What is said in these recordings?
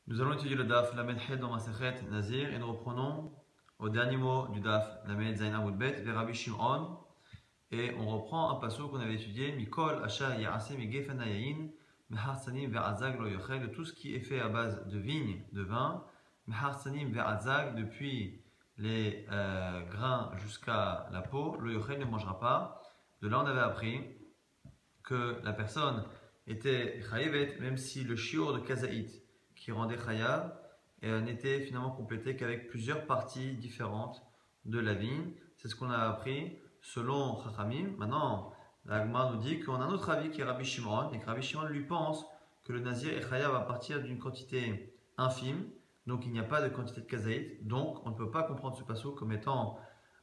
Nous allons étudier le Daf Lamed Hed dans Masechet Nazir et nous reprenons au dernier mot du Daf Lamed Zayin Amud Bet vers Rabbi Shimon et on reprend un passage qu'on avait étudié Mikol Asha Yarase Migefana Yain Meharsanim Ve'azag Lo Yochel, de tout ce qui est fait à base de vigne, de vin, Meharsanim Ve'azag, depuis les grains jusqu'à la peau, Lo Yochel ne mangera pas. De là on avait appris que la personne était chayevet même si le shiur de kazaït qui rendait chayav n'était finalement complété qu'avec plusieurs parties différentes de la vigne. C'est ce qu'on a appris selon Chachamim. Maintenant, la Gemara nous dit qu'on a un autre avis qui est Rabbi Shimon, et que Rabbi Shimon lui pense que le nazir est chayav à partir d'une quantité infime, donc il n'y a pas de quantité de kazaït, donc on ne peut pas comprendre ce passouk comme étant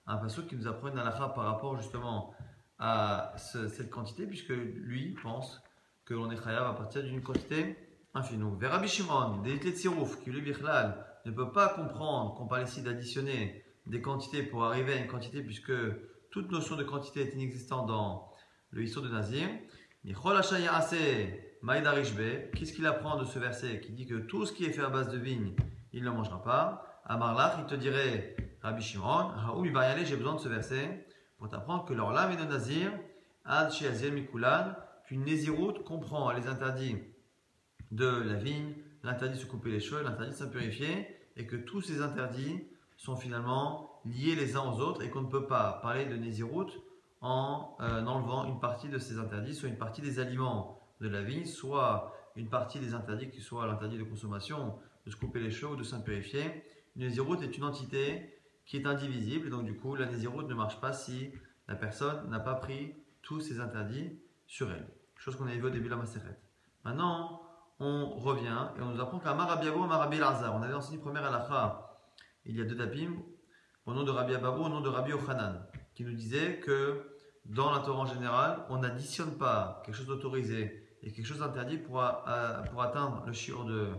un passouk qui nous apprend une halakha par rapport justement à cette quantité, puisque lui pense que l'on est chayav à partir d'une quantité infime. Donc, vers Rabbi Shimon, des Tzirouf, qui lui bichlal ne peut pas comprendre qu'on parle ici d'additionner des quantités pour arriver à une quantité, puisque toute notion de quantité est inexistante dans le Issur de Nazir. Qu'est-ce qu'il apprend de ce verset qui dit que tout ce qui est fait à base de vigne, il ne mangera pas? Amarlach, il te dirait, Rabbi Shimon, j'ai besoin de ce verset pour t'apprendre que l'orlam et le nazir, ad sheazir mikulan, qu'une nésiroute comprend les interdits de la vigne, l'interdit de se couper les cheveux, l'interdit de s'impurifier, et que tous ces interdits sont finalement liés les uns aux autres, et qu'on ne peut pas parler de nésiroute en enlevant une partie de ces interdits, soit une partie des aliments de la vigne, soit une partie des interdits qui soit l'interdit de consommation, de se couper les cheveux ou de s'impurifier. Une nésiroute est une entité qui est indivisible, et donc du coup la nésiroute ne marche pas si la personne n'a pas pris tous ces interdits sur elle. Chose qu'on avait vu au début de la Masechet. Maintenant, on revient et on nous apprend qu'Amar Rabbi Abou, Amar Rabbi Elazar. On avait enseigné première halakha il y a deux dapim, au nom de Rabbi Abou, au nom de Rabbi Yochanan, qui nous disait que dans la Torah en général, on n'additionne pas quelque chose d'autorisé et quelque chose d'interdit pour atteindre le shiur de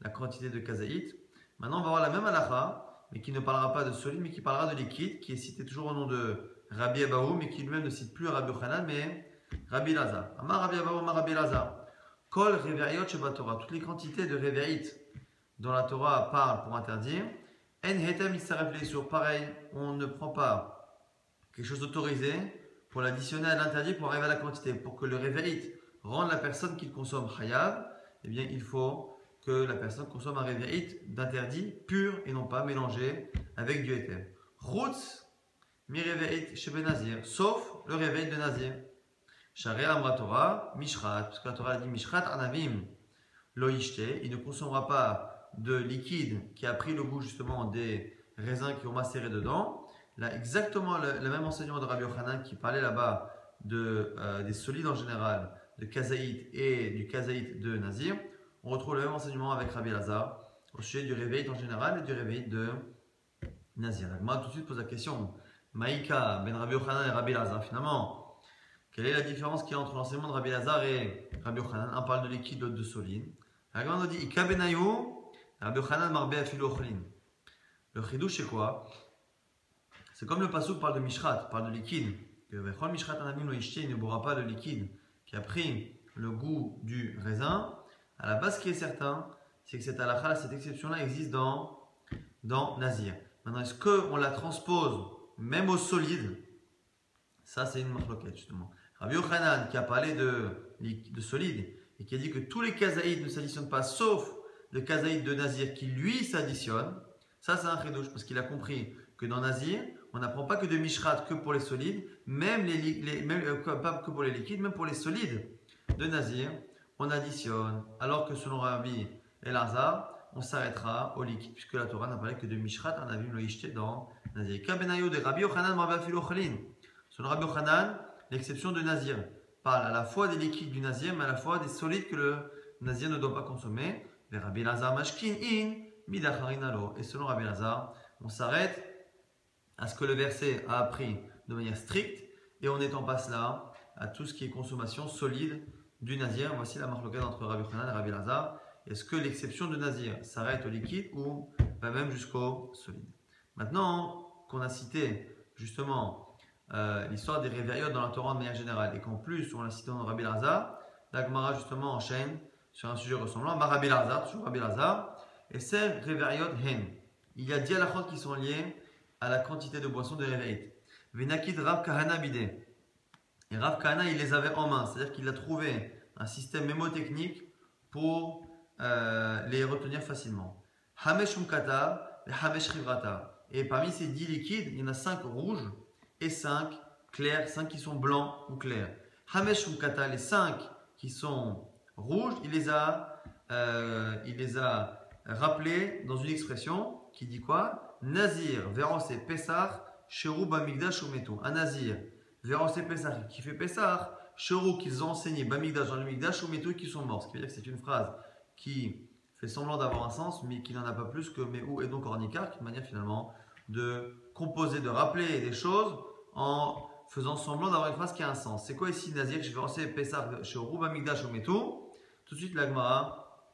la quantité de kazaït. Maintenant, on va voir la même halakha, mais qui ne parlera pas de solide, mais qui parlera de liquide, qui est cité toujours au nom de Rabbi Abou, mais qui lui-même ne cite plus Rabbi Yochanan, mais Rabbi Elazar. Amar Rabbi Abou, Amar Rabbi Elazar. Kol Reve'ayot Sheba Torah, toutes les quantités de Reve'it dont la Torah parle pour interdire. En Hetem Yisaref Leisur, pareil, on ne prend pas quelque chose d'autorisé pour l'additionner à l'interdit pour arriver à la quantité. Pour que le Reve'it rende la personne qui le consomme chayav, eh bien il faut que la personne consomme un Reve'it d'interdit pur et non pas mélangé avec du Hetem. Chutz mi Reve'it Shebe Nazir, sauf le Reve'it de Nazir. Sharei Amra Torah, Mishrat, parce que la Torah a dit Mishrat Anavim, Lo Yishte, il ne consommera pas de liquide qui a pris le goût justement des raisins qui ont macéré dedans. Là, exactement le même enseignement de Rabbi Yochanan qui parlait là-bas des solides en général, de kazaït et du kazaït de Nazir. On retrouve le même enseignement avec Rabbi Elazar au sujet du réveil en général et du réveil de Nazir. Moi, tout de suite pose la question Maïka, ben Rabbi Yochanan et Rabbi Elazar, finalement. Quelle est la différence qu'il y a entre l'enseignement de Rabbi Elazar et Rabbi Yochanan? Un parle de liquide, l'autre de solide. La Gemara nous dit Ika benayu, Rabbi Yochanan marbe afilu ochlin. Le chidouche c'est quoi? C'est comme le passouk parle de mishrat, parle de liquide. Que vechol mishrat anavim lo yishte, il ne boira pas le liquide qui a pris le goût du raisin. À la base, ce qui est certain, c'est que cette halakha, cette exception-là existe dans Nazir. Maintenant, est-ce qu'on la transpose même au solide? Ça, c'est une marloquette justement. Rabbi Yochanan qui a parlé de solide et qui a dit que tous les kazaïd ne s'additionnent pas sauf le kazaïd de Nazir qui lui s'additionne. Ça, c'est un chidouche parce qu'il a compris que dans Nazir, on n'apprend pas que de mishrat que pour les solides, même pas que pour les liquides, même pour les solides de Nazir, on additionne. Alors que selon Rabbi Elazar, on s'arrêtera au liquide puisque la Torah n'a parlé que de mishrat, un avis lo yishte dans Nazir. Kabenayo de Rabbi Yochanan marbe afilu ochlin. Selon Rabbi Yochanan, l'exception de Nazir parle à la fois des liquides du Nazir, mais à la fois des solides que le Nazir ne doit pas consommer. Les Rabbi Elazar mashkin in midacharinalo. Et selon Rabbi Elazar, on s'arrête à ce que le verset a appris de manière stricte et on n'étend pas cela à tout ce qui est consommation solide du Nazir. Voici la marque locale entre Rabbi Yochanan et Rabbi Elazar. Est-ce que l'exception de Nazir s'arrête au liquide ou va même jusqu'au solide? Maintenant qu'on a cité justement l'histoire des réveillots dans la Torah de manière générale et qu'en plus on l'a cité dans Rabbi Elazar, la Gemara justement enchaîne sur un sujet ressemblant. Rabbi Elazar, toujours Rabbi Elazar, et c'est Reveriot Hen. Il y a 10 halachot qui sont liés à la quantité de boissons de Reverit. Venakid Rav Kahana Bidé. Et Rav Kahana, il les avait en main, c'est-à-dire qu'il a trouvé un système mémotechnique pour les retenir facilement. Hamesh Umkata et Hamesh Rivrata. Et parmi ces 10 liquides, il y en a 5 rouges et 5 clairs, 5 qui sont blancs ou clairs. Hamesh Umkata, les 5 qui sont rouges, il les a rappelés dans une expression qui dit quoi? Nazir, Verose Pessar, Cherou Bamigdash Umetu. Un Nazir, Verose Pessar, qui fait Pessar, Cherou qu'ils ont enseigné Bamigdash dans le Migdash Umetu, qui sont morts. Ce qui veut dire que c'est une phrase qui fait semblant d'avoir un sens, mais qui n'en a pas plus que Meou et donc Ornikar, qui est une manière finalement de composer, de rappeler des choses en faisant semblant d'avoir une phrase qui a un sens. C'est quoi ici Nazir? Je vais lancer Pessar Cherou Bamigdash Umetu. Tout de suite, la Gemara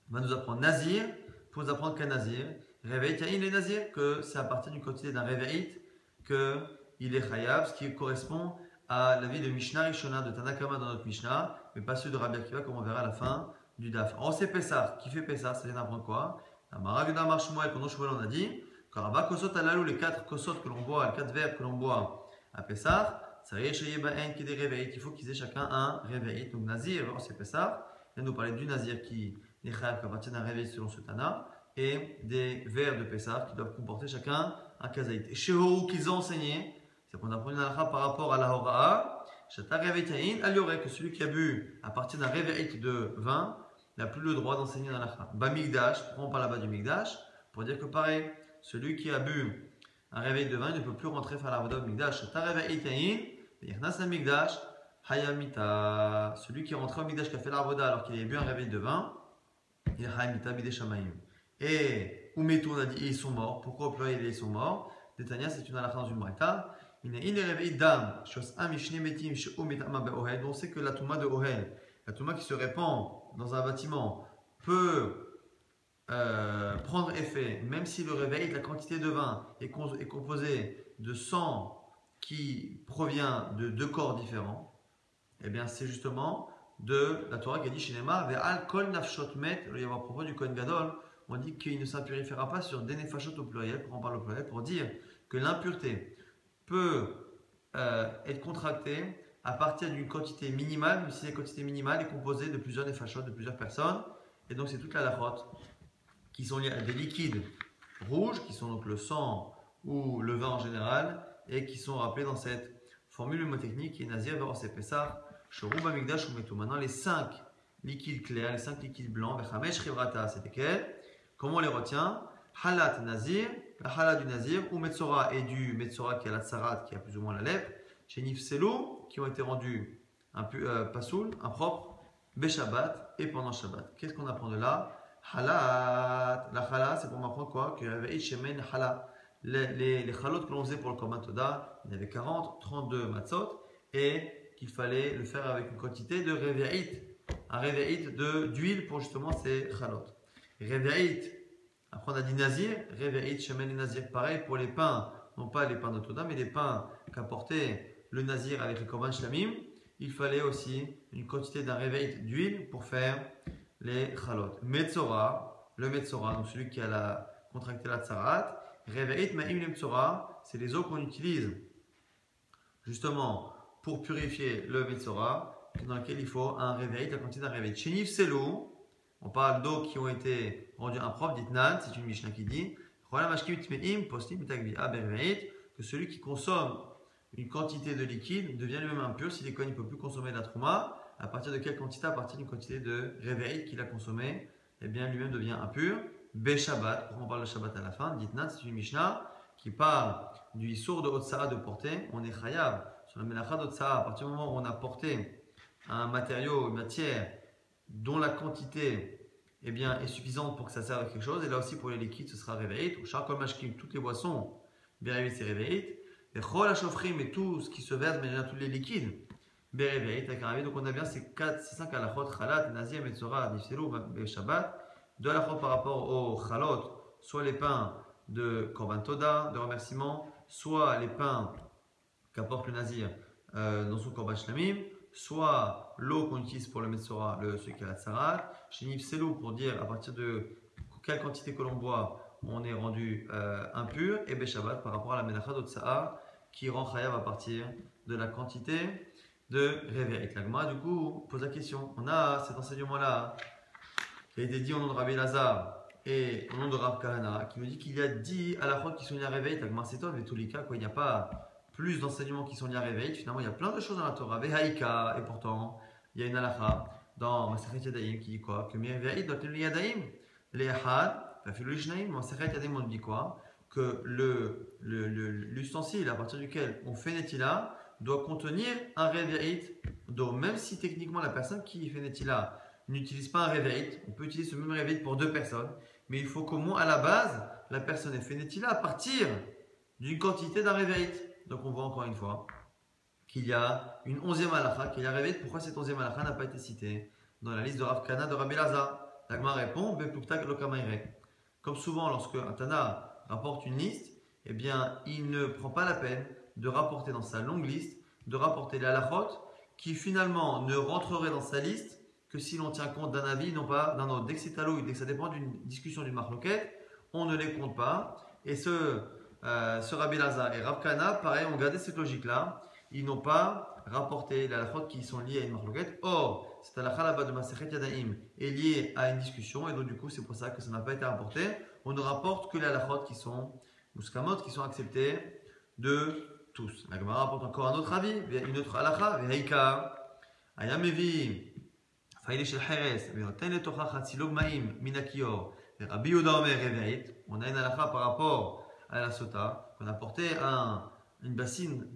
va nous apprendre Nazir, pour nous apprendre qu'un Nazir, Réveil, il est Nazir, que c'est à partir d'une quantité d'un Réveil qu'il est Chayab, ce qui correspond à l'avis de Mishnah Rishona de Tanakama dans notre Mishnah, mais pas celui de Rabbi Akiva, comme on verra à la fin du Daf. On sait Pessar, qui fait Pessar, ça vient d'apprendre quoi? La Maraguna Marshmoel, qu'on on a dit, Karaba Kosot Alalou, les 4 Kosot que l'on boit, les 4 verres que l'on boit à Pessar, ça y est, chez Yebaen, qui est des Réveils, il faut qu'ils aient chacun un Réveil. Donc Nazir, on sait Pessar, il va nous parler du Nazir qui est Chayab, qui appartient à un Réveil selon ce Tana, et des vers de Pessah qui doivent comporter chacun un kazaït. Et chez Horou qu'ils ont enseigné, c'est qu'on apprend une halakha par rapport à la Hora'a, Shata Reveitaïn, alioret, que celui qui a bu à partir d'un réveil de vin n'a plus le droit d'enseigner dans l'halakha. Bamigdash, prend par là-bas du Migdash, pour dire que pareil, celui qui a bu un réveil de vin ne peut plus rentrer faire la Voda au Migdash. Shata Reveitaïn, Yachnas la Migdash, Hayamita, celui qui est rentré au Migdash qui a fait la Voda alors qu'il a bu un réveil de vin, il est Hayamita Bidé Shamayim. Et Umetu, on a dit, ils sont morts. Pourquoi au pluriel ils sont morts? Détania, c'est une halakha dans une braïta. Il est réveillé d'âme. On sait que la touma de Ohel, la touma qui se répand dans un bâtiment, peut prendre effet, même si le réveil, la quantité de vin est composée de sang qui provient de 2 corps différents. Eh bien, c'est justement de la Torah qui a dit Shinema, Ve'al kol nafshot met, il y a à propos du Kohen Gadol. On dit qu'il ne s'impurifiera pas sur des nefashot au pluriel, pour en parler au pluriel, pour dire que l'impureté peut être contractée à partir d'une quantité minimale, même si cette quantité minimale est composée de plusieurs nefashot, de plusieurs personnes. Et donc c'est toute la halachot qui sont liées à des liquides rouges, qui sont donc le sang ou le vin en général, et qui sont rappelés dans cette formule mnémotechnique qui est Nazir, Verose Pessah, Shorou Bamigdash ou Metu. Maintenant les 5 liquides clairs, les 5 liquides blancs, Vechamesh Rivrata, c'était quel? Comment on les retient? Halat Nazir, la Halat du Nazir, ou Metzora et du Metzora qui a la Tsarat, qui a plus ou moins la lèpre, chez Nifselo, qui ont été rendus pasoul, impropres, Beshabbat et pendant Shabbat. Qu'est-ce qu'on apprend de là? Halat, la Halat, c'est pour m'apprendre quoi? Que Reve'it Shemen Halat. Les Halot que l'on faisait pour le Korban Toda, il y avait 40, 32 matzot, et qu'il fallait le faire avec une quantité de Reve'it, un Reve'it d'huile pour justement ces Halot. Reve'it, après on a dit Nazir, Reve'it, Shemen et Nazir, pareil pour les pains, non pas les pains de Toda, mais les pains qu'apportait le Nazir avec le Korban Shlamim, il fallait aussi une quantité d'un Reve'it d'huile pour faire les Chalot. Metzora, le Metzora, donc celui qui a contracté la Tsarat, Reve'it Ma'im le Metzora, c'est les eaux qu'on utilise justement pour purifier le Metzora, dans lequel il faut un Reve'it, la quantité d'un Reve'it. Chez Nifselo, on parle d'eau qui ont été rendues impropres, dit Nan, c'est une Mishnah qui dit que celui qui consomme une quantité de liquide devient lui-même impur si l'école ne peut plus consommer de la trouma. À partir de quelle quantité? À partir d'une quantité de réveil qu'il a consommé, eh bien lui-même devient impur. Beshabbat, pourquoi on parle de Shabbat à la fin? Dit Nan, c'est une Mishnah qui parle du Issour de Hotsara de porter. On est Chayav sur la Melacha d'Hotsara. À partir du moment où on a porté un matériau, une matière, dont la quantité eh bien, est suffisante pour que ça serve à quelque chose. Et là aussi pour les liquides, ce sera réveillé. Charkol Mashkim, toutes les boissons, Bérévit, c'est réveillé. Et Chol Hashofrim, et tout ce qui se verse, mais déjà tous les liquides, Bérévit, donc on a bien ces 5 halachot, Chalat, Nazir, Metzora, Nifselo, Shabbat. 2 halachot par rapport aux Chalot, soit les pains de Korban Toda, de remerciement, soit les pains qu'apporte le Nazir dans son Korban Shlamim, soit l'eau qu'on utilise pour le Metzora, celui qui a la Tsarat, chez Nifselo pour dire à partir de quelle quantité que l'on boit, on est rendu impur, et Beshabbat par rapport à la Menacha d'Otsa'a qui rend Chayav à partir de la quantité de Réveil. La Gemara, du coup, pose la question. On a cet enseignement-là qui a été dit au nom de Rabbi Lazare et au nom de Rav Kahana, qui nous dit qu'il y a 10 halachot qui sont liés à Réveil. La Gemara, c'est toi, mais tous les cas, quoi, il n'y a pas plus d'enseignements qui sont liés à Réveil. Finalement, il y a plein de choses dans la Torah. Vehaïka, et pourtant, il y a une halacha dans Masechet Yadayim qui dit quoi? Que Réveil doit être lié à Yadayim. Les Ehad, la Filouishnaïm, Masechet Yadayim, on dit quoi? Que l'ustensile à partir duquel on fait Netila doit contenir un révéit d'eau. Même si techniquement la personne qui fait Netila n'utilise pas un révéit, on peut utiliser ce même révéit pour deux personnes, mais il faut qu'au moins à la base, la personne ait fait Netila à partir d'une quantité d'un révéit. Donc on voit encore une fois qu'il y a une 11e halakha, qu'il y a révéit. Pourquoi cette 11e halakha n'a pas été citée dans la liste de Rav Kana de Rabbi Lazare? La Gemara répond Bepluktak lokamaire. Comme souvent lorsque un Tana rapporte une liste, eh bien, il ne prend pas la peine de rapporter dans sa longue liste, de rapporter les halachot qui finalement ne rentreraient dans sa liste que si l'on tient compte d'un avis, non pas d'un autre. Dès que c'est alou, dès que ça dépend d'une discussion d'une marloquette, on ne les compte pas. Et ce Rabbi Lazare et Rav Kana, pareil, ont gardé cette logique-là. Ils n'ont pas rapporté les halachot qui sont liés à une marloquette. Or, cette halakha là-bas de Masechet Yadayim est liée à une discussion, et donc du coup, c'est pour ça que ça n'a pas été rapporté. On ne rapporte que les halachot qui sont muskamot, qui sont acceptés de tous. La Gemara rapporte encore un autre avis, une autre halakha, vehaïka, ayamevi, faïle shel cheres, veoten letocha chatzilog maim minakior, Rabbi Yehuda omer reveit. On a une halakha par rapport à la sota, qu'on a porté une bassine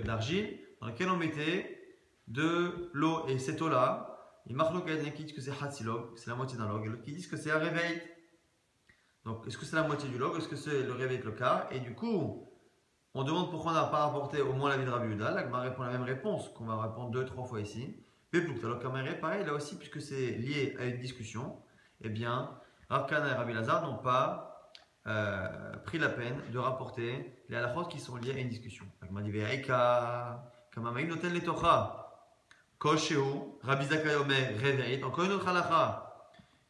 d'argile dans laquelle on mettait de l'eau, et cette eau-là, il marque qui dit que c'est chatzilog, c'est la moitié d'un log, et l'autre qui dit que c'est un reveit. Donc, est-ce que c'est la moitié du log? Est-ce que c'est le réveil le quart? Et du coup, on demande pourquoi on n'a pas rapporté au moins l'avis de Rabbi Yehuda. Là, on répond la même réponse qu'on va répondre 2-3 fois ici. Mais pour que le pareil, là aussi, puisque c'est lié à une discussion, eh bien, Rav Kana et Rabbi Lazare n'ont pas pris la peine de rapporter les halachot qui sont liés à une discussion. On dit Ve'aika, Kamamaim noten letocha, Kol Shehu, Rabbi Zakai Omer, Réveil. Encore une autre halacha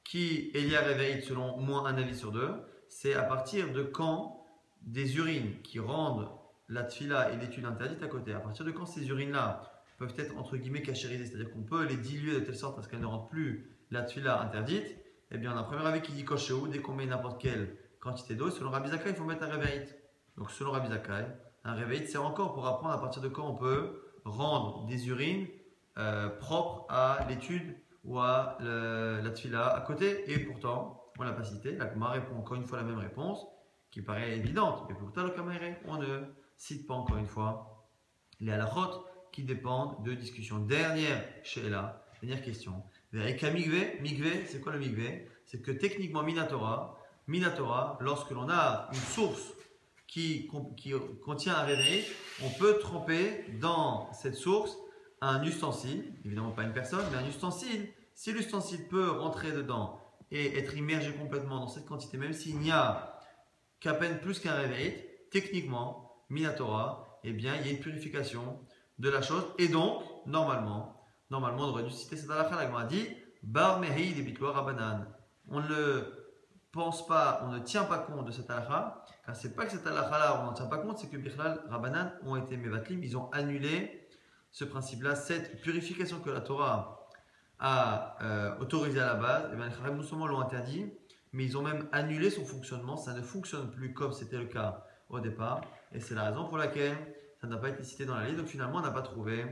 qui est lié à Réveil selon au moins un avis sur deux, c'est à partir de quand des urines qui rendent la tfila et l'étude interdite à côté, à partir de quand ces urines-là peuvent être entre guillemets cachérisées, c'est-à-dire qu'on peut les diluer de telle sorte à ce qu'elles ne rendent plus la tfila interdite, eh bien on a un premier avis qui dit koshéou, dès qu'on met n'importe quelle quantité d'eau, selon Rabbi Zakai, il faut mettre un Réveil. Donc selon Rabbi Zakai, un Réveil c'est encore pour apprendre à partir de quand on peut rendre des urines propres à l'étude ou à la tfila à côté, et pourtant, on ne l'a pas cité. La Gemara répond encore une fois la même réponse, qui paraît évidente, mais pourtant, on ne cite pas encore une fois les halachot qui dépendent de discussions. Dernière question. Migvé, c'est quoi le migvé? C'est que techniquement, Minatora, lorsque l'on a une source qui contient un réveil, on peut tremper dans cette source un ustensile, évidemment pas une personne, mais un ustensile. Si l'ustensile peut rentrer dedans et être immergé complètement dans cette quantité, même s'il n'y a qu'à peine plus qu'un réveil, techniquement, Minatora, eh bien, il y a une purification de la chose, et donc, normalement, on aurait dû citer cette halakha. La Gemara dit Bar Mehei de Bitloa Rabanan. On ne pense pas, on ne tient pas compte de cette halakha, car c'est pas que cette halakha-là, on n'en tient pas compte, c'est que Bichlal Rabanan ont été Mevatlim, ils ont annulé ce principe-là, cette purification que la Torah a autorisée à la base. Et bien, les Kharim non seulement l'ont interdit, mais ils ont même annulé son fonctionnement. Ça ne fonctionne plus comme c'était le cas au départ, et c'est la raison pour laquelle ça n'a pas été cité dans la liste. Donc finalement, on n'a pas trouvé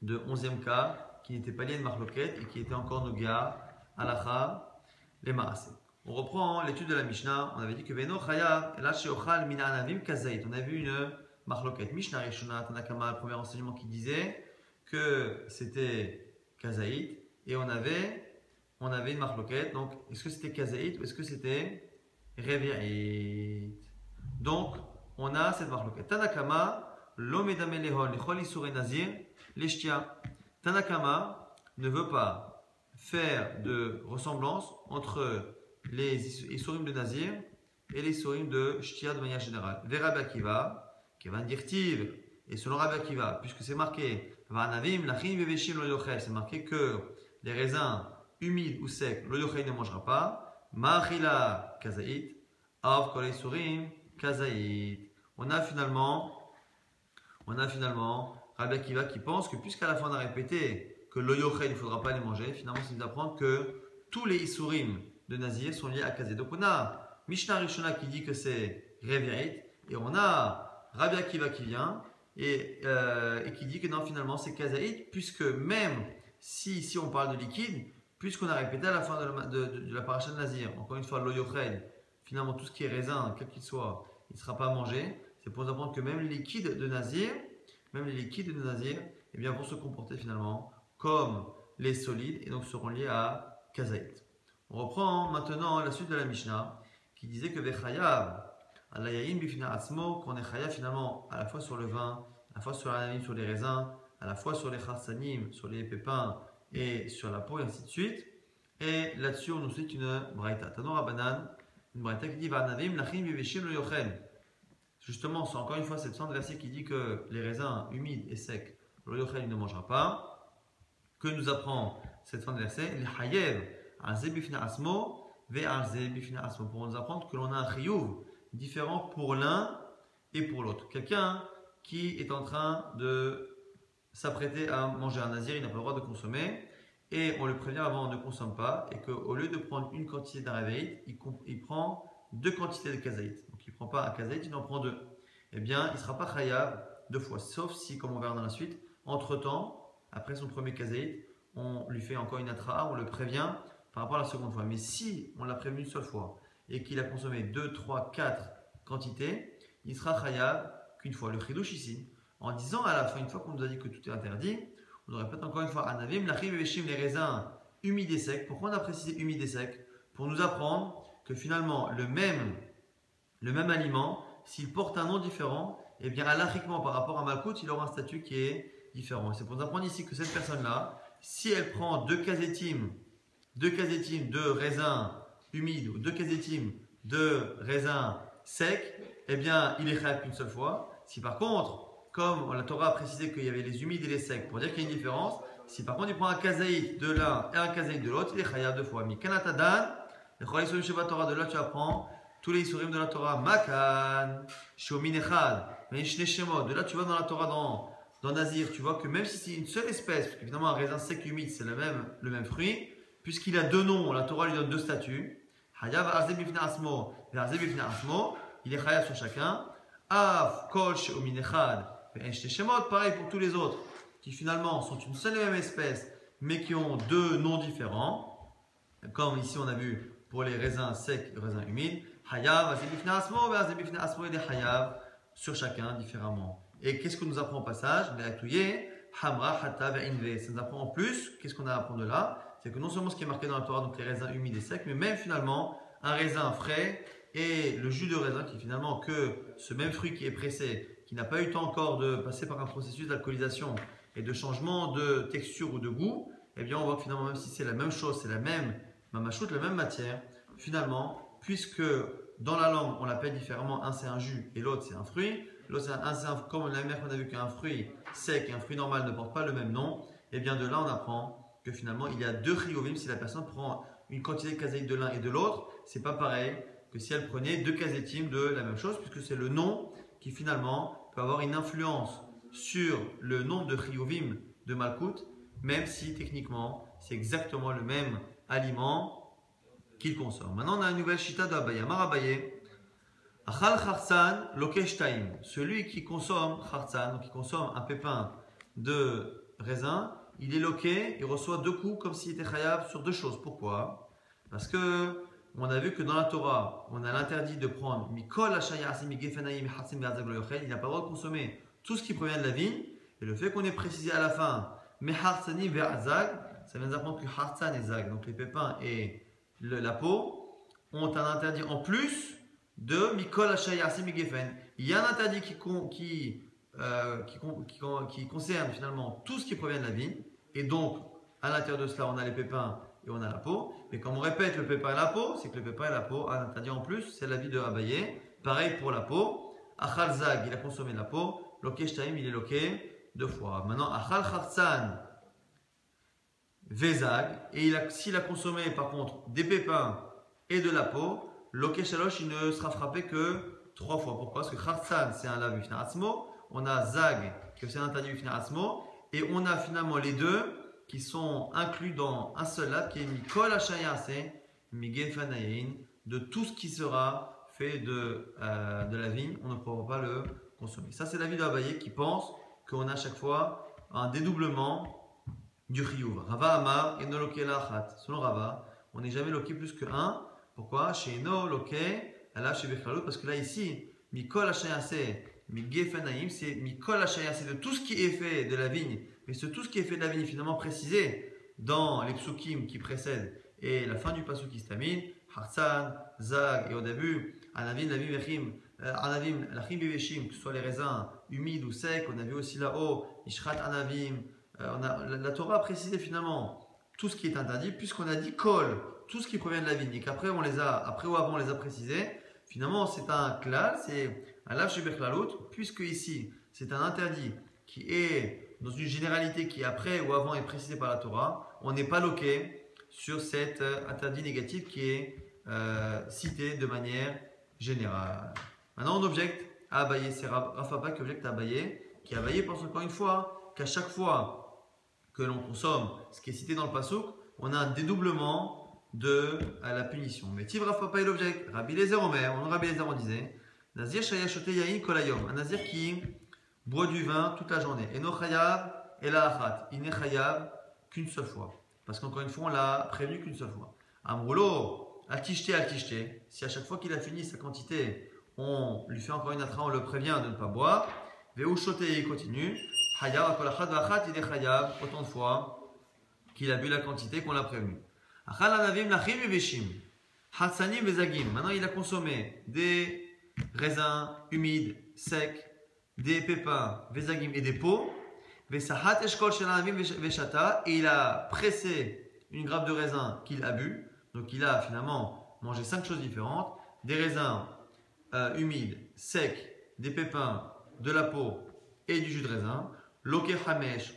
de 11e cas qui n'était pas lié à une marloquette et qui était encore Noga, Halacha, les Maasé. On reprend l'étude de la Mishnah. On avait dit que Beno Chayav, la Sheochal Mina Anavim Kazait. On a vu une marloquette. Mishnah Rishona, Tanakama, le premier enseignement qui disait que c'était Kazaït, et on avait une marloquette. Donc, est-ce que c'était Kazaït ou est-ce que c'était Revi'it? Donc, on a cette marloquette. Tanakama, l'omedame lehol, lechol isure nazir, l'eshtia. Tanakama ne veut pas faire de ressemblance entre les isurim de nazir et les isurim de shtia de manière générale. Rabbi Akiva, qui va dire tiv, et selon Rabbi Akiva, puisque c'est marqué Vanavim, lachim, veveshim, lo yochel, c'est marqué que les raisins humides ou secs, lo yochel ne mangera pas. Ma'achila kazaït, av kol isurim kazaït. On a finalement Rabbi Akiva qui pense que puisqu'à la fin on a répété que l'oyochel il ne faudra pas les manger, finalement c'est d'apprendre que tous les isurim de Nazir sont liés à Kazé. Donc on a Mishnah Rishona qui dit que c'est Revirit, et on a Rabbi Akiva qui vient et qui dit que non, finalement c'est Kazaït, puisque même si ici on parle de liquide, puisqu'on a répété à la fin de la paracha de Nazir, encore une fois l'oyochel, finalement tout ce qui est raisin, quel qu'il soit, il ne sera pas mangé. C'est pour nous apprendre que même les liquides de Nazir, eh bien, vont se comporter finalement comme les solides et donc seront liés à Kazaït. On reprend maintenant la suite de la Mishnah qui disait que Vechayav, Alayaim Bifna Atzmo, qu'on est Chayav finalement à la fois sur le vin, à la fois sur l'anamim, sur les raisins, à la fois sur les charsanim, sur les pépins et sur la peau et ainsi de suite. Et là-dessus, on nous cite une braïta. Tanor Abanan, une braïta qui dit Varnavim Lachim Viveshim Lo Yochen. Justement, c'est encore une fois cette sorte de verset qui dit que les raisins humides et secs, Lo Yochen, il ne mangera pas. Que nous apprend cette fin de verset? Les Hayev, Azé Bifna Asmo, Ve Azé Bifna Asmo. Pour nous apprendre que l'on a un chiyuv différent pour l'un et pour l'autre. Quelqu'un qui est en train de s'apprêter à manger un nazir, il n'a pas le droit de consommer, et on le prévient avant, on ne consomme pas, et qu'au lieu de prendre une quantité d'un réveil, il prend 2 quantités de kazaït. Donc il ne prend pas un kazaït, il en prend 2. Eh bien, il ne sera pas chayav 2 fois, sauf si, comme on verra dans la suite, entre-temps, après son premier kazaït, on lui fait encore une atra'a, on le prévient par rapport à la seconde fois. Mais si on l'a prévenu une seule fois, et qu'il a consommé 2, 3, 4 quantités, il sera chayav qu'une fois. Le chidouche ici, en disant à la fin, une fois qu'on nous a dit que tout est interdit, on répète encore une fois Anavim, Lachim et Veshim, les raisins humides et secs. Pourquoi on a précisé humides et secs? Pour nous apprendre que finalement, le même aliment, s'il porte un nom différent, eh bien, halachiquement par rapport à Malkout, il aura un statut qui est différent. C'est pour nous apprendre ici que cette personne-là, si elle prend 2 kazetim de raisins humides ou 2 kazetim de raisins secs, eh bien, il est chayav qu'une seule fois. Si par contre, comme la Torah a précisé qu'il y avait les humides et les secs, pour dire qu'il y a une différence, si par contre il prend un kazaït de l'un et un kazaït de l'autre, il est chayav 2 fois. Mais kanatadan, le chol isurim sheba Torah, de là tu apprends tous les isurim de la Torah, makan, shomin echad, meishne shemot, de là tu vas dans la Torah dans Nazir, tu vois que même si c'est une seule espèce, parce qu'évidemment un raisin sec et humide c'est le même fruit, puisqu'il a 2 noms, la Torah lui donne 2 statuts. Hayav arze bifna asmo, arze bifna asmo, il est chayav sur chacun. Av kol she'omin echad, ve'enshne shemot, pareil pour tous les autres, qui finalement sont une seule et même espèce, mais qui ont 2 noms différents, comme ici on a vu pour les raisins secs et les raisins humides. Hayav arze bifna asmo, arze bifna asmo, il est chayav sur chacun différemment. Et qu'est-ce que nous apprend au passage? Hamra, Hata, Ve'inve. Ça nous apprend en plus, qu'est-ce qu'on a à apprendre de là? C'est que non seulement ce qui est marqué dans la Torah, donc les raisins humides et secs, mais même finalement un raisin frais et le jus de raisin qui est finalement que ce même fruit qui est pressé, qui n'a pas eu le temps encore de passer par un processus d'alcoolisation et de changement de texture ou de goût, eh bien on voit que finalement même si c'est la même chose, c'est la même mamachoute, la même matière, finalement, puisque dans la langue on l'appelle différemment, un c'est un jus et l'autre c'est un fruit, l'autre c'est comme la manière qu'on a vu qu'un fruit sec et un fruit normal ne portent pas le même nom, et bien de là on apprend que finalement il y a 2 chiyuvim si la personne prend une quantité de kazaït de l'un et de l'autre, c'est pas pareil que si elle prenait 2 kazetim de la même chose, puisque c'est le nom qui finalement peut avoir une influence sur le nombre de chiyuvim de Malkout, même si techniquement c'est exactement le même aliment qu'il consomme. Maintenant on a une nouvelle shita de Abaye. Amar Abaye, Achal Kharsan Lokesh Taim, celui qui consomme Kharsan, donc qui consomme un pépin de raisin, il est loqué, il reçoit 2 coups comme s'il était chayav sur 2 choses. Pourquoi? Parce que on a vu que dans la Torah, on a l'interdit de prendre Mikol Hashayasimi Gefenaim Hatsim Be'azag Lo Yochel, il n'a pas le droit de consommer tout ce qui provient de la vigne, et le fait qu'on ait précisé à la fin Mehartsani Be'azag, ça vient d'apprendre que Hartsan et Zag, donc les pépins et la peau, ont un interdit en plus de Mikol Hashayasimi Gefen. Il y a un interdit qui concerne finalement tout ce qui provient de la vigne, et donc à l'intérieur de cela on a les pépins et on a la peau, mais comme on répète le pépin et la peau, c'est que le pépin et la peau a un interdit en plus, c'est l'avis de Abaye. Pareil pour la peau, Achal Zag il a consommé de la peau, Lokesh Taim il est loqué 2 fois. Maintenant Achal Khartsan Vezag, et s'il a consommé par contre des pépins et de la peau, Loke Shalosh, il ne sera frappé que 3 fois. Pourquoi? Parce que Kharsan, c'est un lave Bifna Atzmo, on a Zag, qui est aussi un interdit Bifna Atzmo, et on a finalement les deux qui sont inclus dans un seul lave qui est Mikol Hashayase, Migefanayin, de tout ce qui sera fait de la vigne, on ne pourra pas le consommer. Ça, c'est l'avis de Abaye qui pense qu'on a à chaque fois un dédoublement du Chiyuv. Rava Amar, Eno Loke Lachat. Selon Rava, on n'est jamais loqué plus que 1. Pourquoi? Chez Eno Loke, Allah chez Bechlalut, parce que là, ici, Mikol Hashayase, Migefanayin, c'est Mikol Hashayase, de tout ce qui est fait de la vigne. Mais tout ce qui est fait de la vigne, finalement précisé dans les psukim qui précèdent et la fin du pasuk istamine, Harsan, Zag, et au début, Anavim, Lavim, Vechim, Anavim, Lachim, Beveshim, que ce soit les raisins humides ou secs, on a vu aussi là-haut, Ishrat, Anavim, la Torah a précisé finalement tout ce qui est interdit, puisqu'on a dit Kol, tout ce qui provient de la vigne, et qu'après après ou avant on les a précisés, finalement c'est un klal, c'est un lav shebech lalut, puisque ici c'est un interdit qui est dans une généralité qui après ou avant est précisée par la Torah, on n'est pas loqué sur cet interdit négatif qui est cité de manière générale. Maintenant on objecte à Abaye, c'est Rafapa qui objecte à Abaye, qui Abaye pense encore une fois qu'à chaque fois que l'on consomme ce qui est cité dans le pasuk, on a un dédoublement de la punition. Mais Tiv Rafapa il objecte, Rabbi Lezer Omer, Rabbi Lezer on disait, Nazir Shayachote Yain Kolayom, un Nazir qui boit du vin toute la journée. Eno Chayav et la Achat, il n'est Chayav qu'une seule fois. Parce qu'encore une fois, on l'a prévenu qu'une seule fois. Amroulo, Altishté, si à chaque fois qu'il a fini sa quantité, on lui fait encore une atra, on le prévient de ne pas boire. Veu Shoté, il continue. Chayav, Akolachat, Vachat, il est Chayav, autant de fois qu'il a bu la quantité qu'on l'a prévenu. Achal Anavim, Lachim et Veshim. Hatsanim, Vezagim. Maintenant, il a consommé des raisins humides, secs, des pépins, Vezagim et des pots. Et il a pressé une grappe de raisin qu'il a bu. Donc il a finalement mangé 5 choses différentes. Des raisins humides, secs, des pépins, de la peau et du jus de raisin. Loké Hamesh,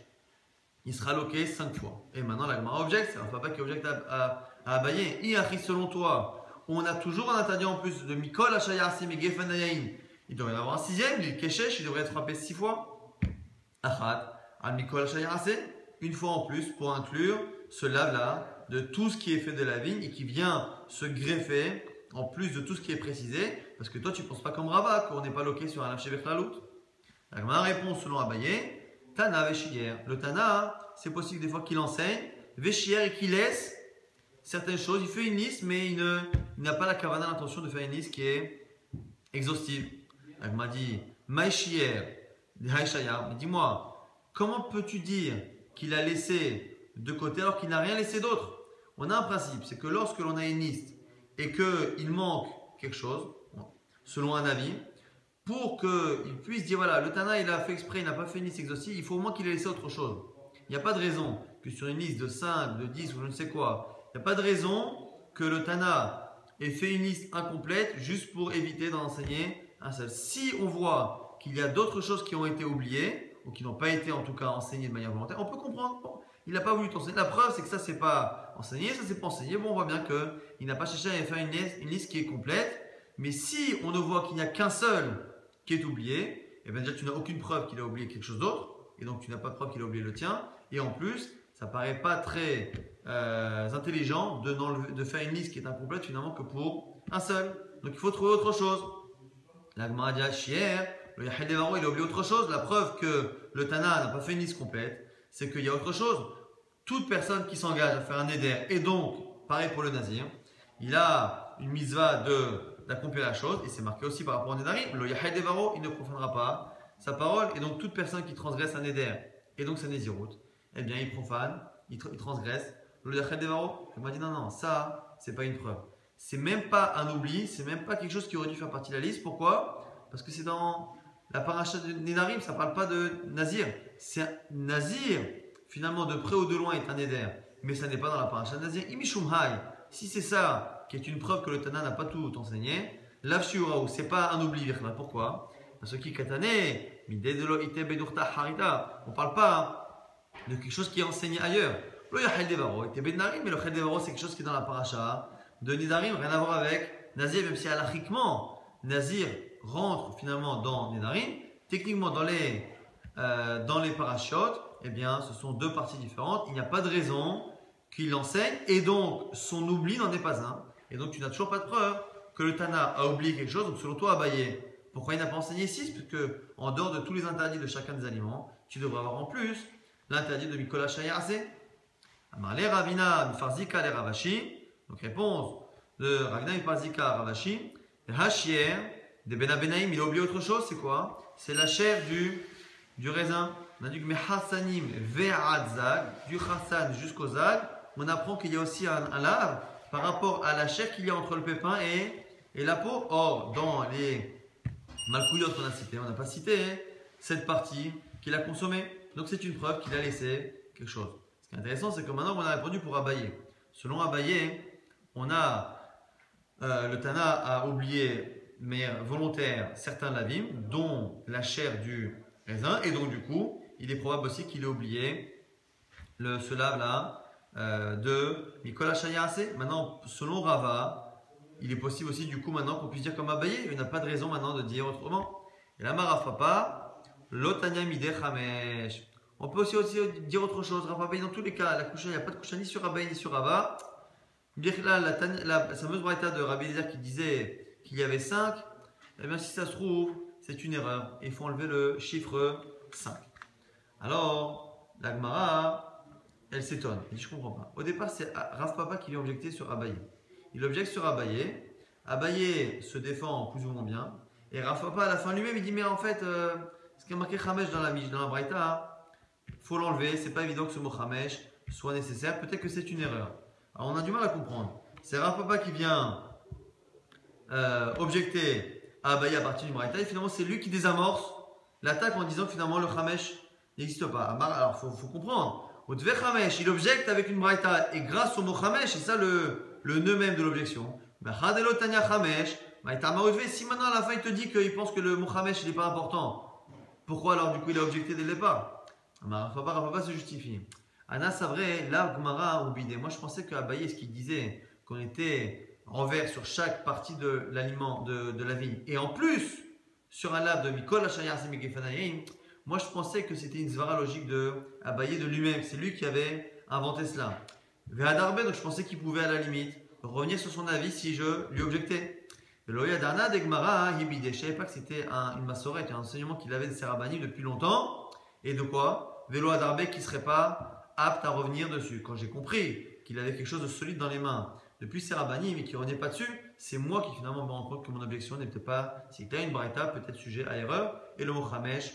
il sera loqué 5 fois. Et maintenant la Gemara objecte, c'est un papa qui objecte à Abaye. Iachi, selon toi, on a toujours un interdit en plus de Mikol Hashayase Megefanayain. Il devrait y en avoir un 6e, il Keshesh, il devrait être frappé 6 fois. Achat. Une fois en plus pour inclure ce lave-là de tout ce qui est fait de la vigne et qui vient se greffer en plus de tout ce qui est précisé, parce que toi tu ne penses pas comme Rava qu'on n'est pas loqué sur un lave shebech lalut. La réponse selon Abaye, Tana Veshier. Le Tana, c'est possible des fois qu'il enseigne Veshier et qu'il laisse certaines choses. Il fait une liste, mais il n'a pas la kavana, l'intention de faire une liste qui est exhaustive. Elle m'a dit Maïchier, mais dis-moi. Comment peux-tu dire qu'il a laissé de côté alors qu'il n'a rien laissé d'autre? On a un principe, c'est que lorsque l'on a une liste et qu'il manque quelque chose, selon un avis, pour qu'il puisse dire voilà, le Tana il a fait exprès, il n'a pas fait une liste exhaustive, il faut au moins qu'il ait laissé autre chose. Il n'y a pas de raison que sur une liste de 5, de 10 ou je ne sais quoi, il n'y a pas de raison que le Tana ait fait une liste incomplète juste pour éviter d'en enseigner un seul. Si on voit qu'il y a d'autres choses qui ont été oubliées, ou qui n'ont pas été en tout cas enseignées de manière volontaire, on peut comprendre. Bon, il n'a pas voulu t'enseigner. La preuve, c'est que ça, c'est pas enseigné, ça, c'est pas enseigné. Bon, on voit bien qu'il n'a pas cherché à faire une liste qui est complète. Mais si on ne voit qu'il n'y a qu'un seul qui est oublié, et bien déjà, tu n'as aucune preuve qu'il a oublié quelque chose d'autre. Et donc, tu n'as pas de preuve qu'il a oublié le tien. Et en plus, ça paraît pas très intelligent de faire une liste qui est incomplète finalement que pour un seul. Donc, il faut trouver autre chose. La Gemara dit Chier. Le Yahel Devaro, il a oublié autre chose. La preuve que le Tana n'a pas fait une liste complète, c'est qu'il y a autre chose. Toute personne qui s'engage à faire un éder, et donc, pareil pour le Nazir, il a une mitzvah d'accomplir la chose, et c'est marqué aussi par rapport au Nédarim. Le Yahel Devaro, il ne profanera pas sa parole, et donc toute personne qui transgresse un éder, et donc sa Nézirout, eh bien, il profane, il transgresse. Le Yahel Devaro, il m'a dit non, ça, c'est pas une preuve. C'est même pas un oubli, c'est même pas quelque chose qui aurait dû faire partie de la liste. Pourquoi? Parce que c'est dans la paracha de Nédarim, ça ne parle pas de Nazir. C'est un Nazir, finalement, de près ou de loin est un éder. Mais ça n'est pas dans la paracha de Nazir. Imishum Hay, si c'est ça qui est une preuve que le Tana n'a pas tout enseigné, l'Afshiuraou, ce n'est pas un oubli. Pourquoi? Parce que Katane, Midedelo Ite Bedurta Harita, on ne parle pas de quelque chose qui est enseigné ailleurs. Le Yahel Devaro, Ite Bednarim, mais le Yahel Devaro, c'est quelque chose qui est dans la paracha de Nidarim, rien à voir avec Nazir, même si halachiquement, Nazir rentre finalement dans Nidarim. Techniquement, dans les parachutes, eh bien, ce sont deux parties différentes. Il n'y a pas de raison qu'il l'enseigne et donc son oubli n'en est pas un. Et donc, tu n'as toujours pas de preuve que le Tana a oublié quelque chose, donc selon toi, Abaye. Pourquoi il n'a pas enseigné 6? Parce que, en dehors de tous les interdits de chacun des aliments, tu devrais avoir en plus l'interdit de Mikola Shayase. Amarle Ravina Mifarzika le Ravashi. Donc, réponse de Ravina Mifarzika Ravashi. Hashier de Benabenaim, il a oublié autre chose, c'est quoi? C'est la chair du raisin. On a dit que Mehassanim ve'ad zag, du chassan jusqu'au zag. On apprend qu'il y a aussi un lave par rapport à la chair qu'il y a entre le pépin et la peau. Or, dans les Malkouyot qu'on a cité, on n'a pas cité cette partie qu'il a consommée. Donc c'est une preuve qu'il a laissé quelque chose. Ce qui est intéressant, c'est que maintenant on a répondu pour Abaye. Selon Abaye, on a le Tana a oublié, mais volontaire, certains lavim, dont la chair du raisin, et donc du coup, il est probable aussi qu'il ait oublié ce lave-là de Mikola Shayase. Maintenant, selon Rava, il est possible aussi du coup maintenant qu'on puisse dire comme Abaye, il n'y a pas de raison maintenant de dire autrement. Et la Marafapa, l'Otanya Mide Chamesh. On peut aussi dire autre chose. Rav Abaye, dans tous les cas, la coucha, il n'y a pas de coucha ni sur Abaye ni sur Rava. Là, la fameuse braïta de Rabbi Eliezer qui disait qu'il y avait 5, eh bien si ça se trouve, c'est une erreur. Il faut enlever le chiffre 5. Alors, la Gemara, elle s'étonne. Elle dit, je ne comprends pas. Au départ, c'est Rav Papa qui lui a objecté sur Abaye. Il objecte sur Abaye. Abaye se défend plus ou moins bien. Et Rav Papa, à la fin lui-même, il dit, mais en fait, ce qui a marqué Chamesh dans la braïta, il faut l'enlever. C'est pas évident que ce mot Chamesh soit nécessaire. Peut-être que c'est une erreur. Alors on a du mal à comprendre. C'est Rav Papa qui vient objecter à Abaye à partir du Braïta et finalement c'est lui qui désamorce l'attaque en disant que finalement le Chamesh n'existe pas. Alors il faut comprendre. Au Tve Chamesh, il objecte avec une Braïta et grâce au mot Chamesh, c'est ça le nœud même de l'objection. Si maintenant à la fin il te dit qu'il pense que le mot Chamesh n'est pas important, pourquoi alors du coup il a objecté dès le départ? Rav Papa se justifie. Anna Savre, là, Gmara ou Bidé. Moi, je pensais qu'Abaye, ce qu'il disait, qu'on était envers sur chaque partie de l'aliment de la vigne, et en plus, sur un lave de Mikol Hashayar Semikefanayim, moi, je pensais que c'était une svara logique de Abaye de lui-même. C'est lui qui avait inventé cela. Vehadarbe, donc je pensais qu'il pouvait à la limite revenir sur son avis si je lui objectais. Veloya Dana de Gmara, Hibidé. Je ne savais pas que c'était une massorette, un enseignement qu'il avait de Serabani depuis longtemps. Et de quoi? Vélo Adarbe qui ne serait pas apte à revenir dessus. Quand j'ai compris qu'il avait quelque chose de solide dans les mains depuis Serabani, mais qu'il ne revenait pas dessus, c'est moi qui finalement me rends compte que mon objection n'était pas, si tu as une braïta, peut-être sujet à erreur, et le mot Chamesh,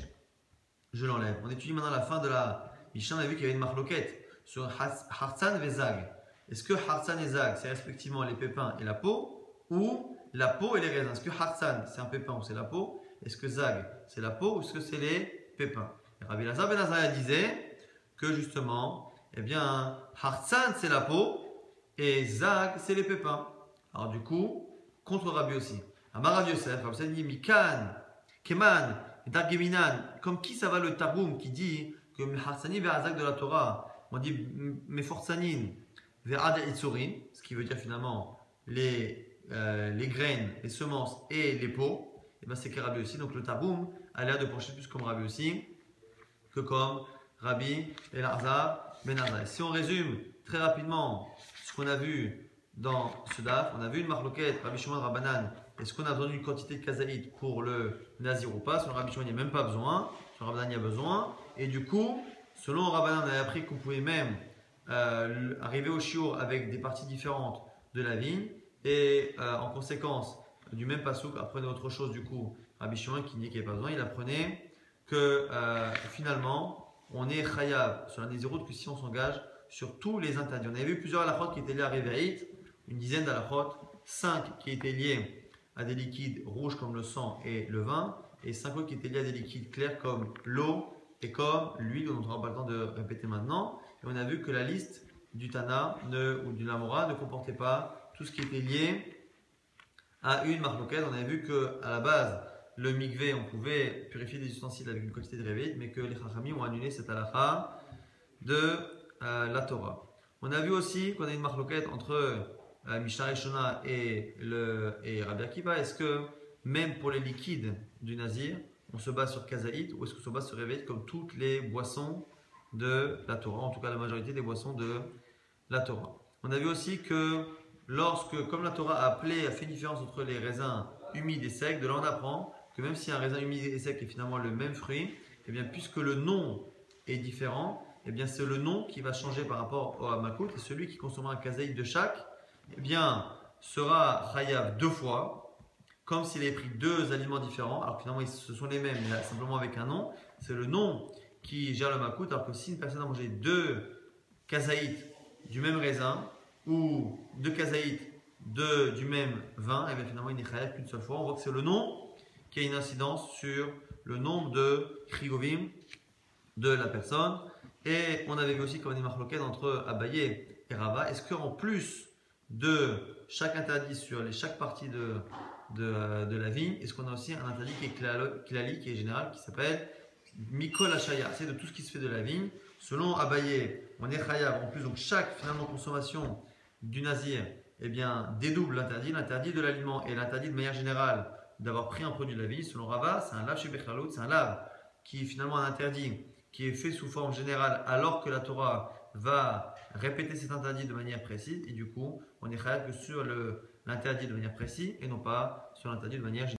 je l'enlève. On étudie maintenant la fin de la Mishnah, on a vu qu'il y avait une marloquette sur Hartzan et Zag. Est-ce que Hartzan et Zag, c'est respectivement les pépins et la peau, ou la peau et les raisins? Est-ce que Hartzan, c'est un pépin ou c'est la peau? Est-ce que Zag, c'est la peau ou est-ce que c'est les pépins? Et Rabbi Elazar ben Azariah disait que justement, eh bien, Hartzan c'est la peau et Zag c'est les pépins. Alors du coup, contre Rabbi aussi. Amar Rabbi Yosef, Rabbi Yosef dit Mikan, Keman, Dargeminan, comme qui ça va le Targum qui dit que Hartzani vers Zag de la Torah, on dit Mefortsanin vers Ad Itzurin, ce qui veut dire finalement les graines, les semences et les peaux, et bien c'est que Rabbi aussi. Donc le Targum a l'air de pencher plus comme Rabbi aussi que comme Rabbi Elazar ben Azariah. Si on résume très rapidement ce qu'on a vu dans ce daf, on a vu une marloquette, Rabbi Shimon Rabbanan, est-ce qu'on a besoin d'une quantité de kazaït pour le nazir ou pas? Selon Rabbi Shimon, il n'y a même pas besoin. Selon Rabbanan, il y a besoin. Et du coup, selon Rabbanan, on a appris qu'on pouvait même arriver au shiur avec des parties différentes de la vigne. Et en conséquence du même pasouk, apprenez autre chose du coup. Rabbi Shimon qui dit qu'il n'y a pas besoin, il apprenait que finalement, on est chayav sur la nézirut que si on s'engage sur tous les interdits. On avait vu plusieurs halachot qui étaient liés à Réveillite, une dizaine d'halachot, 5 qui étaient liés à des liquides rouges comme le sang et le vin, et 5 autres qui étaient liés à des liquides clairs comme l'eau et comme l'huile, dont on n'aura pas le temps de répéter maintenant. Et on a vu que la liste du Tana ou du Lamora ne comportait pas tout ce qui était lié à une marloquette. On avait vu qu'à la base, le mikvé, on pouvait purifier des ustensiles avec une quantité de réveil, mais que les Chachamim ont annulé cette halakha de la Torah. On a vu aussi qu'on a une marloquette entre Mishnah Rishona et Rabbi Akiva, est-ce que même pour les liquides du Nazir, on se base sur Kazaït ou est-ce qu'on se base sur Réveil comme toutes les boissons de la Torah, en tout cas la majorité des boissons de la Torah. On a vu aussi que comme la Torah a fait une différence entre les raisins humides et secs, de là on apprend que même si un raisin humide et sec est finalement le même fruit, eh bien puisque le nom est différent, eh bien c'est le nom qui va changer par rapport au Makut et celui qui consommera un kazaït de chaque, eh bien sera chayav 2 fois, comme s'il avait pris 2 aliments différents, alors que finalement ce sont les mêmes, mais simplement avec un nom. C'est le nom qui gère le Makut, alors que si une personne a mangé 2 kazaït du même raisin ou 2 kazaït du même vin, et bien finalement il n'est chayav qu'une seule fois. On voit que c'est le nom qui a une incidence sur le nombre de krigovim de la personne. Et on avait vu aussi qu'on a des marloquettes entre Abaye et Rava. Est-ce qu'en plus de chaque interdit sur chaque partie de la vigne, est-ce qu'on a aussi un interdit qui est klali, qui est général, qui s'appelle Mikol Hashaya, c'est de tout ce qui se fait de la vigne. Selon Abaye, on est chayav. En plus, donc chaque finalement consommation du nazir, eh bien, dédouble l'interdit de l'aliment et l'interdit de manière générale d'avoir pris un produit de la vigne. Selon Rava, c'est un lave chez Bechlalout, c'est un lave qui est finalement un interdit qui est fait sous forme générale alors que la Torah va répéter cet interdit de manière précise et du coup on est chayav que sur l'interdit de manière précise et non pas sur l'interdit de manière générale.